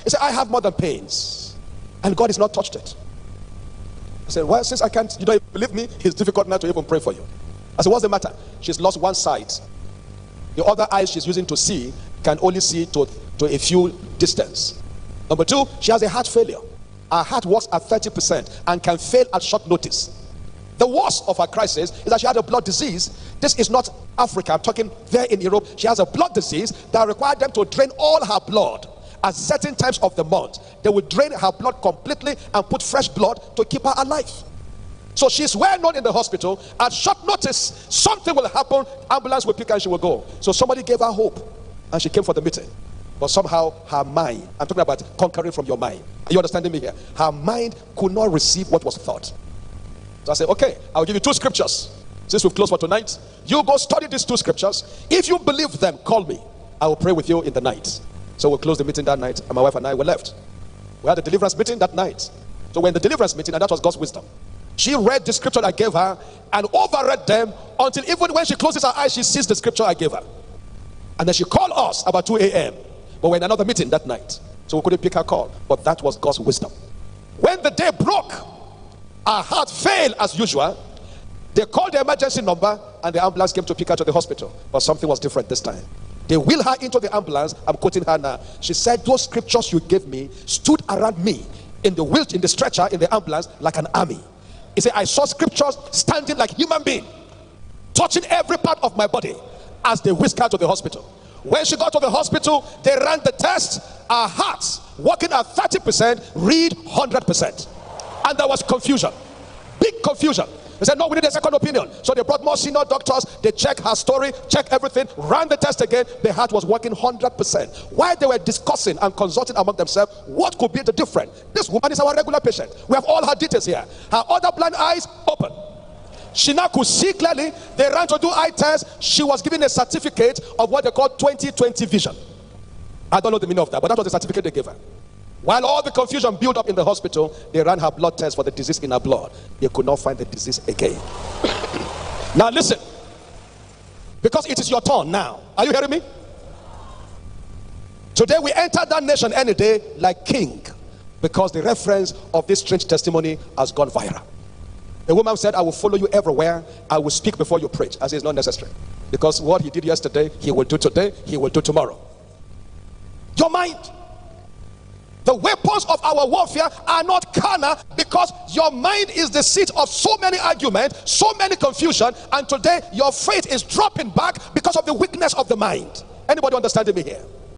He said, I have more than pains. And God has not touched it. I said, well, since I can't, you don't believe me, it's difficult now to even pray for you. I said, what's the matter? She's lost one sight. The other eye she's using to see can only see to a few distance. Number two, she has a heart failure. Her heart works at 30% and can fail at short notice. The worst of her crisis is that she had a blood disease. This is not Africa, I'm talking there in Europe. She has a blood disease that required them to drain all her blood at certain times of the month. They would drain her blood completely and put fresh blood to keep her alive. So she's well known in the hospital. At short notice, something will happen, ambulance will pick her and she will go. So somebody gave her hope and she came for the meeting. But somehow her mind, I'm talking about conquering from your mind. Are you understanding me here? Her mind could not receive what was thought. So I said, okay, I'll give you 2 scriptures. Since we've closed for tonight, you go study these 2 scriptures. If you believe them, call me. I will pray with you in the night. So we'll close the meeting that night, and my wife and I were left. We had a deliverance meeting that night. So we're in the deliverance meeting, and that was God's wisdom. She read the scripture I gave her and overread them until even when she closes her eyes, she sees the scripture I gave her. And then she called us about 2 a.m. But we're in another meeting that night, so we couldn't pick her call. But that was God's wisdom. When the day broke, our heart failed as usual. They called the emergency number and the ambulance came to pick her to the hospital. But something was different this time. They wheeled her into the ambulance. I'm quoting her now. She said, those scriptures you gave me stood around me in the stretcher in the ambulance like an army. He said, I saw scriptures standing like human being, touching every part of my body as they whisked her to the hospital. When she got to the hospital, they ran the test. Our hearts, working at 30%, read 100%. And there was confusion, big confusion. They said, no, we need a second opinion. So they brought more senior doctors. They checked her story, checked everything, ran the test again. The heart was working 100%. While they were discussing and consulting among themselves, what could be the difference? This woman is our regular patient. We have all her details here. Her other blind eyes open. She now could see clearly. They ran to do eye tests. She was given a certificate of what they call 20/20 vision. I don't know the meaning of that, but that was the certificate they gave her. While all the confusion built up in the hospital, they ran her blood test for the disease in her blood. They could not find the disease again. Now listen, because it is your turn now. Are you hearing me? Today we enter that nation any day like king, because the reference of this strange testimony has gone viral. A woman said, I will follow you everywhere. I will speak before you preach. I said, it's not necessary, because what he did yesterday, he will do today, he will do tomorrow. Your mind. The weapons of our warfare are not carnal, because your mind is the seat of so many arguments, so many confusion, and today your faith is dropping back because of the weakness of the mind. Anybody understanding me here?